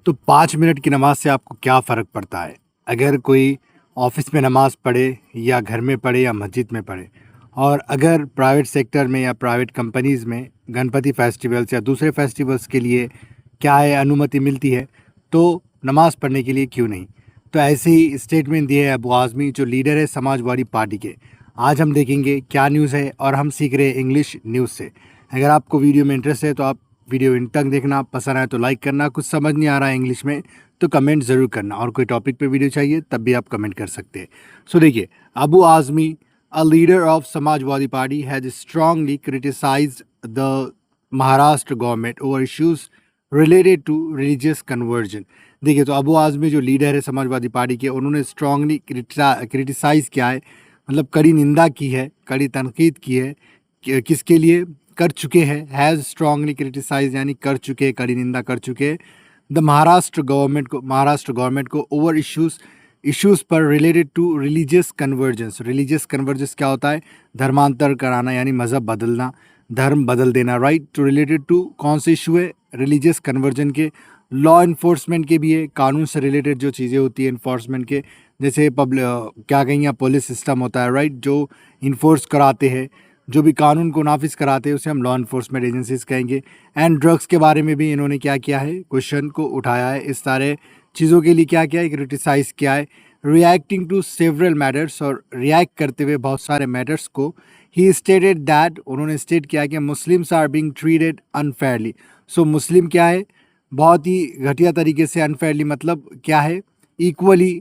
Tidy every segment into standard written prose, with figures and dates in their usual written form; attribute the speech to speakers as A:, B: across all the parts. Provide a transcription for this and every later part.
A: तो 5 मिनट की नमाज से आपको क्या फ़र्क पड़ता है? अगर कोई ऑफ़िस में नमाज़ पढ़े या घर में पढ़े या मस्जिद में पढ़े, और अगर प्राइवेट सेक्टर में या प्राइवेट कंपनीज़ में गणपति फेस्टिवल्स या दूसरे फेस्टिवल्स के लिए क्या है अनुमति मिलती है, तो नमाज़ पढ़ने के लिए क्यों नहीं? तो ऐसे ही स्टेटमेंट दिए है अबू आज़मी, जो लीडर है समाजवादी पार्टी के। आज हम देखेंगे क्या न्यूज़ है, और हम सीख रहे हैं इंग्लिश न्यूज़ से। अगर आपको वीडियो में इंटरेस्ट है तो आप वीडियो इन तक देखना, पसंद आए तो लाइक करना, कुछ समझ नहीं आ रहा है इंग्लिश में तो कमेंट ज़रूर करना, और कोई टॉपिक पे वीडियो चाहिए तब भी आप कमेंट कर सकते हैं। सो देखिए, Abu Azmi, a leader of Samajwadi party, has strongly criticised the Maharashtra government over issues related to religious conversion. देखिए, तो अबू आज़मी जो लीडर है समाजवादी पार्टी के, उन्होंने स्ट्रांगली क्रिटिसाइज़ किया है, मतलब कड़ी निंदा की है, कड़ी तनकीद की है किसके लिए? कर चुके हैं, हैज़ स्ट्रांगली क्रिटिसाइज यानी कर चुके, कड़ी निंदा कर चुके द महाराष्ट्र गवर्नमेंट को ओवर इश्यूज़ पर related to religious convergence. Religious convergence क्या होता है? धर्मांतर कराना, यानी मज़हब बदलना, धर्म बदल देना, राइट। टू रिलेटेड टू कौन से इशू है? रिलीजियस कन्वर्जन के। लॉ इन्फोर्समेंट के भी है, कानून से रिलेटेड जो चीज़ें होती है इन्फोर्समेंट के, जैसे क्या कहेंगे, पुलिस सिस्टम होता है, राइट, जो इन्फोर्स कराते हैं, जो भी कानून को नाफिज कराते हैं उसे हम लॉ इन्फोर्समेंट एजेंसीज कहेंगे। एंड ड्रग्स के बारे में भी इन्होंने क्या किया है? क्वेश्चन को उठाया है। इस सारे चीज़ों के लिए क्या किया है? क्रिटिसाइज़ किया है। रिएक्टिंग टू सेवरल मैटर्स, और रिएक्ट करते हुए बहुत सारे मैटर्स को, ही स्टेटेड दैट, उन्होंने स्टेट किया कि Muslims are being treated unfairly. So Muslim क्या है? बहुत ही घटिया तरीके से, अनफेयरली मतलब क्या है? इक्वली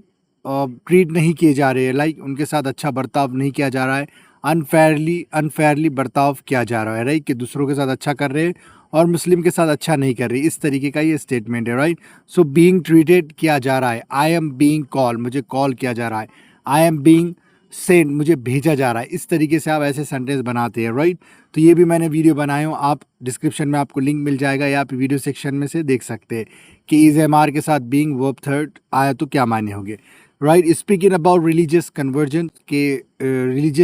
A: ट्रीट नहीं किए जा रहे हैं, लाइक उनके साथ अच्छा बर्ताव नहीं किया जा रहा है, अनफेयरली बर्ताव किया जा रहा है, राइट, कि दूसरों के साथ अच्छा कर रहे हैं और मुस्लिम के साथ अच्छा नहीं कर रही, इस तरीके का ये स्टेटमेंट है, राइट। सो बीइंग ट्रीटेड किया जा रहा है, आई एम बीइंग कॉल, मुझे कॉल किया जा रहा है, आई एम बीइंग सेंड, मुझे भेजा जा रहा है, इस तरीके से आप ऐसे सेंटेंस बनाते हैं, राइट। तो ये भी मैंने वीडियो बनाए हूँ, आप डिस्क्रिप्शन में आपको लिंक मिल जाएगा, या आप वीडियो सेक्शन में से देख सकते हैं कि इज एम आर के साथ बीइंग वर्ब थर्ड आया तो क्या मायने होंगे, right. Speaking about religious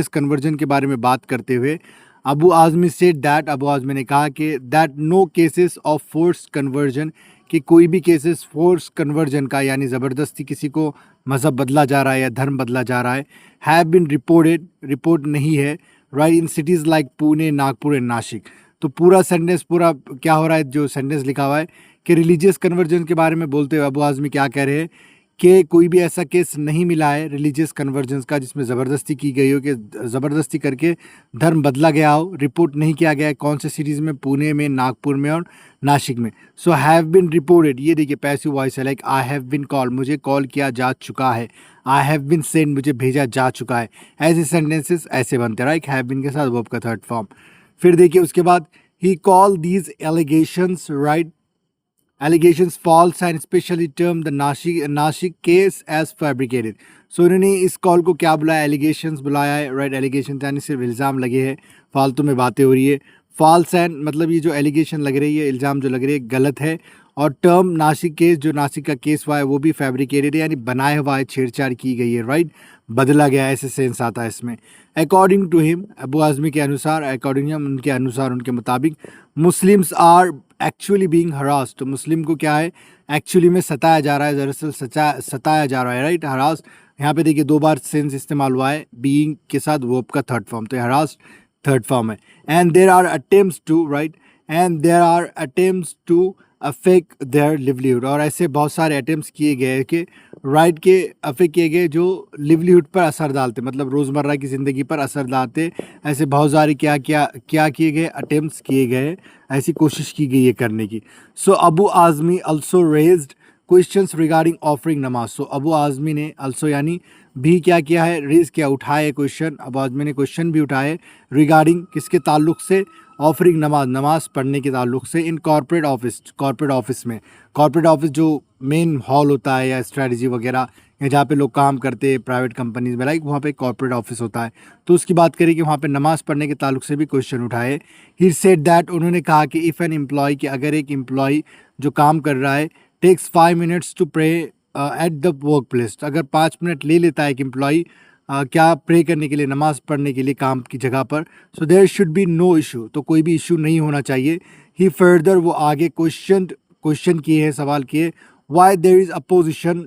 A: conversion के बारे में बात करते हुए अबू आज़मी सेड दैट, अबू आज़मी ने कहा कि that no cases of force conversion, कि कोई भी केसेस फोर्स कन्वर्जन का, यानी ज़बरदस्ती किसी को मज़हब बदला जा रहा है या धर्म बदला जा रहा है, हैव बिन रिपोर्ट नहीं है, right, in cities like Pune, Nagpur and Nashik. तो पूरा सेंटेंस, पूरा क्या हो रहा है, जो सेंटेंस लिखा हुआ है कि रिलीजियस कन्वर्जन के बारे में बोलते हुए अबू आज़मी क्या कह रहे हैं कि कोई भी ऐसा केस नहीं मिला है रिलीजियस कन्वर्जेंस का जिसमें ज़बरदस्ती की गई हो, कि ज़बरदस्ती करके धर्म बदला गया हो, रिपोर्ट नहीं किया गया है। कौन से सिटीज़ में? पुणे में, नागपुर में और नासिक में। सो हैव बिन रिपोर्टेड, ये देखिए पैसिव वॉइस है, like I have been call, मुझे कॉल किया जा चुका है, आई हैव बिन सेंड, मुझे भेजा जा चुका है। ऐसे सेंटेंसेस ऐसे बनते हैं, राइट, हैव बिन के साथ वर्ब का थर्ड फॉर्म। फिर देखिए उसके बाद, he call these allegations, right, allegations false, and especially termed the Nashik case as fabricated. So इन्होंने इस कॉल को क्या बुलाया? एलिगेशंस बुलाया है, राइट। एलिगेशन यानी सिर्फ इल्ज़ाम लगे हैं, फालतू में बातें हो रही है। फॉल्स एंड मतलब ये जो एलिगेशन लग रही है, इल्ज़ाम जो लग रही है, गलत है। और टर्म नासिक केस, जो नासिक का केस हुआ है वो भी फैब्रिकेटेड है, यानी बनाया हुआ है, छेड़छाड़ की गई है, राइट, बदला गया है, ऐसे सेंस आता है इसमें। According to him, Abu Azmi के अनुसार, अकॉर्डिंग हिम, उनके अनुसार, उनके मुताबिक, Muslims are actually being harass, तो मुस्लिम को क्या है? एक्चुअली में सताया जा रहा है, दरअसल सताया जा रहा है, राइट। हरास, यहाँ पे देखिए 2 बार सेंस इस्तेमाल हुआ है, बीइंग के साथ वर्ब का थर्ड फॉर्म, तो हरास थर्ड फॉर्म है। And there are attempts to, right, and there are attempts to affect their livelihood, और ऐसे बहुत सारे अटेम्प्ट्स किए गए कि राइट के अफेक्ट किए गए जो लिवलीहुड पर असर डालते, मतलब रोज़मर्रा की ज़िंदगी पर असर डालते, ऐसे बहुत सारे क्या किए गए? अटेम्प्ट्स किए गए, ऐसी कोशिश की गई है करने की। So Abu Azmi also raised questions regarding offering namaz. So Abu Azmi ने अल्सो यानी भी क्या किया है? रेज किया, उठाए क्वेश्चन, अबू आज़मी ने क्वेश्चन भी उठाए रिगार्डिंग किसके ताल्लुक से? ऑफरिंग नमाज पढ़ने के ताल्लुक से, इन कॉर्पोरेट ऑफिस में, कॉर्पोरेट ऑफिस जो मेन हॉल होता है या स्ट्रेटजी वगैरह, या जहाँ पे लोग काम करते हैं प्राइवेट कंपनीज में, लाइक वहाँ पे कॉर्पोरेट ऑफिस होता है, तो उसकी बात करें कि वहाँ पे नमाज पढ़ने के ताल्लुक से भी क्वेश्चन उठाए। ही सेड दैट, उन्होंने कहा कि इफ़ एन एम्प्लॉय, कि अगर एक एम्प्लॉय जो काम कर रहा है, takes 5 minutes to pray at the workplace, अगर 5 मिनट ले लेता है एक एम्प्लॉय क्या प्रे करने के लिए, नमाज पढ़ने के लिए काम की जगह पर, so there should be no issue, तो कोई भी इशू नहीं होना चाहिए। ही फर्दर, वो आगे क्वेश्चन किए हैं, सवाल किए why there is opposition,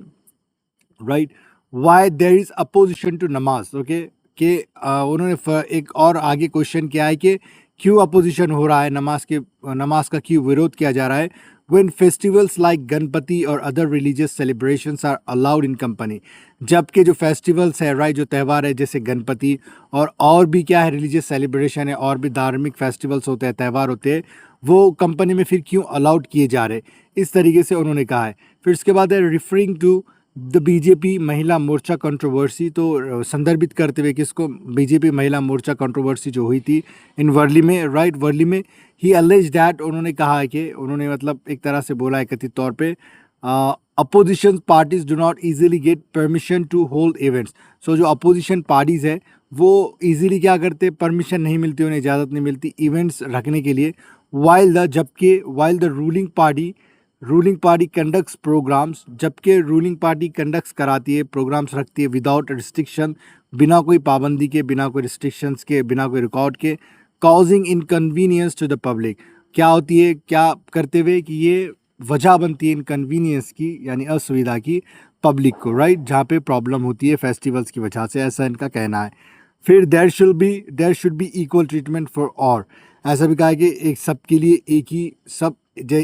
A: right? Why there is opposition to नमाज, ओके कि उन्होंने एक और आगे क्वेश्चन किया है कि क्यों अपोजिशन हो रहा है नमाज का क्यों विरोध किया जा रहा है when festivals like गणपति और other religious celebrations are allowed in company, जबकि जो फेस्टिवल्स है, राइट, जो त्यौहार है जैसे गणपति और भी क्या है, रिलीजियस सेलिब्रेशन है और भी धार्मिक फेस्टिवल्स होते हैं, त्यौहार होते हैं, वो कंपनी में फिर क्यों अलाउड किए जा रहे, इस तरीके से उन्होंने कहा है। फिर उसके बाद है रिफरिंग टू द बीजेपी महिला मोर्चा कंट्रोवर्सी, तो संदर्भित करते हुए किसको, बीजेपी महिला मोर्चा कंट्रोवर्सी जो हुई थी इन वर्ली में, राइट, वर्ली में। ही अलेज दैट, उन्होंने कहा है कि उन्होंने मतलब एक तरह से बोला है कथित तौर पे opposition parties do not easily get permission to hold events. So जो अपोजिशन पार्टीज है वो इजीली क्या करते, परमिशन नहीं मिलती, उन्हें इजाज़त नहीं मिलती इवेंट्स रखने के लिए। While the ruling party conducts programmes, जबकि रूलिंग पार्टी कंडक्ट्स कराती है, प्रोग्राम्स रखती है विदाउट रिस्ट्रिक्शन, बिना कोई पाबंदी के, बिना कोई रिस्ट्रिक्शंस के, बिना कोई रिकॉर्ड के, causing inconvenience to the public. क्या होती है, क्या करते हुए कि ये वजह बनती है इनकन्वीनियंस की, यानी असुविधा की पब्लिक को, राइट, जहाँ पे प्रॉब्लम होती है फेस्टिवल्स की वजह से, ऐसा इनका कहना है। फिर there should be equal treatment for all, ऐसा भी कहा है कि एक सबके लिए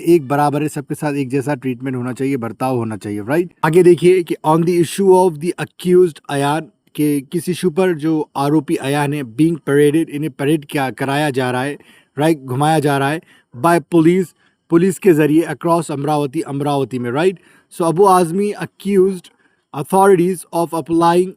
A: एक बराबर है, सबके साथ एक जैसा ट्रीटमेंट होना चाहिए, बर्ताव होना चाहिए, राइट। आगे देखिए कि on the issue of the accused Ayan, के किस इशू पर जो आरोपी अयान है, बीइंग परेडेड, इन्हें परेड क्या कराया जा रहा है, राइट, घुमाया जा रहा है बाय पुलिस के जरिए अक्रॉस अमरावती में, right. So Abu Azmi accused authorities of applying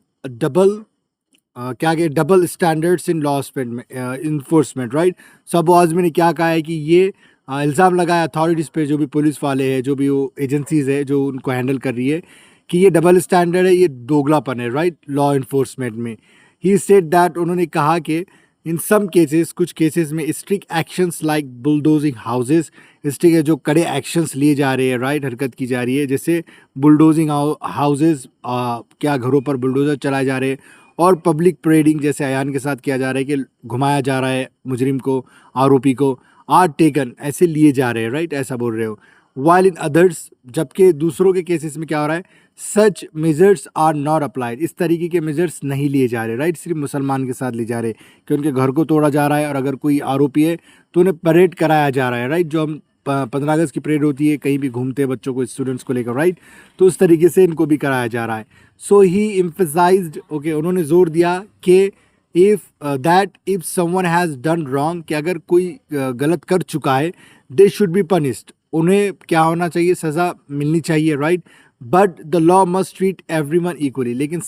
A: double standards in law enforcement, right. So Abu Azmi ने क्या कहा है कि ये इल्ज़ाम लगाया अथॉरिटीज़ पे, जो भी पुलिस वाले हैं, जो भी वो एजेंसीज़ है जो उनको हैंडल कर रही है, कि ये डबल स्टैंडर्ड है, ये दोगलापन है, राइट, लॉ इन्फोर्समेंट में। ही सेड दैट, उन्होंने कहा कि इन सम केसेस, कुछ केसेस में strict actions like bulldozing houses, strict है जो कड़े एक्शंस लिए जा रहे हैं, राइट, हरकत की जा रही है, जैसे बुलडोजिंग हाउसेस, क्या घरों पर बुलडोजर चलाए जा रहे हैं, और पब्लिक परेडिंग जैसे अयान के साथ किया जा रहा है कि घुमाया जा रहा है मुजरिम को, आरोपी को, आर टेकन, ऐसे लिए जा रहे हैं, राइट, ऐसा बोल रहे हो। वाइल इन अदर्स, जबकि दूसरों के केसेस में क्या हो रहा है, such measures are not applied, इस तरीके के मेजर्स नहीं लिए जा रहे, राइट, सिर्फ मुसलमान के साथ लिए जा रहे कि उनके घर को तोड़ा जा रहा है, और अगर कोई आरोपी है तो उन्हें परेड कराया जा रहा है, राइट, जो हम 15 अगस्त की परेड होती है, कहीं भी घूमते हैं बच्चों को, स्टूडेंट्स को लेकर, राइट, तो उस तरीके से इनको भी कराया जा रहा है। सो ही एम्फसाइज्ड, ओके, उन्होंने जोर दिया कि if someone has done wrong, कि अगर कोई गलत कर चुका है, दे शुड बी पनिश्ड, उन्हें क्या होना चाहिए, सज़ा मिलनी चाहिए, right. But the law must treat everyone equally, लेकिन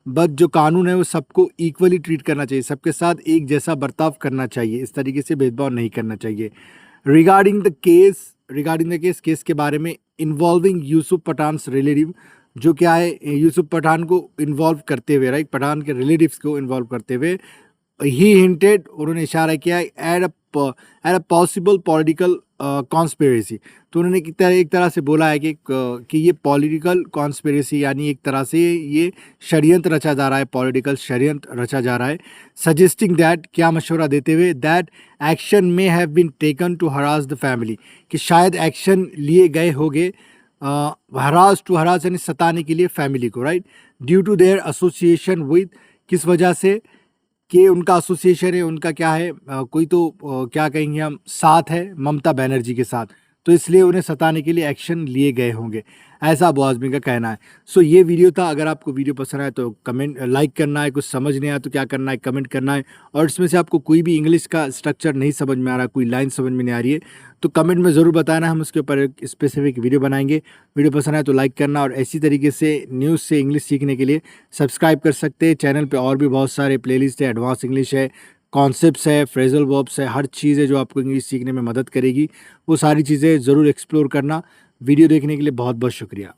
A: जो कानून है वो सबको इक्वली ट्रीट करना चाहिए, सबके साथ एक जैसा बर्ताव करना चाहिए, इस तरीके से भेदभाव नहीं करना चाहिए। रिगार्डिंग द केस के बारे में, इन्वॉल्विंग यूसुफ पठान रिलेटिव, जो क्या है, यूसुफ पठान को इन्वॉल्व करते हुए, राइट, पठान के रिलेटिव्स को इन्वॉल्व करते हुए, ही हिंटेड, उन्होंने इशारा किया at a possible political conspiracy, तो उन्होंने एक तरह से बोला है कि ये पॉलिटिकल कॉन्स्पिरेसी, यानी एक तरह से ये षड्यंत्र रचा जा रहा है, पॉलिटिकल षड्यंत्र रचा जा रहा है। सजेस्टिंग दैट, क्या मशवरा देते हुए, that action may have been taken to harass the family, कि शायद एक्शन लिए गए होंगे हरास यानी सताने के लिए फैमिली को, right, due to their association with, किस वजह से, कि उनका एसोसिएशन है, उनका क्या है, कोई तो क्या कहेंगे हम, साथ है ममता बनर्जी के साथ, तो इसलिए उन्हें सताने के लिए एक्शन लिए गए होंगे, ऐसा अबू आज़मी का कहना है। सो ये वीडियो था, अगर आपको वीडियो पसंद आए तो कमेंट लाइक करना है, कुछ समझ नहीं आया तो क्या करना है, कमेंट करना है, और इसमें से आपको कोई भी इंग्लिश का स्ट्रक्चर नहीं समझ में आ रहा, कोई लाइन समझ में नहीं आ रही है, तो कमेंट में ज़रूर बताना, हम उसके ऊपर एक स्पेसिफिक वीडियो बनाएंगे। वीडियो पसंद आए तो लाइक करना, और ऐसी तरीके से न्यूज़ से इंग्लिश सीखने के लिए सब्सक्राइब कर सकते हैं चैनल पे। और भी बहुत सारे प्लेलिस्ट है, एडवांस इंग्लिश है, कॉन्सेप्ट्स है, फ्रेजल वर्ब्स है, हर चीज़ है जो आपको इंग्लिश सीखने में मदद करेगी, वो सारी चीज़ें ज़रूर एक्सप्लोर करना। वीडियो देखने के लिए बहुत बहुत शुक्रिया।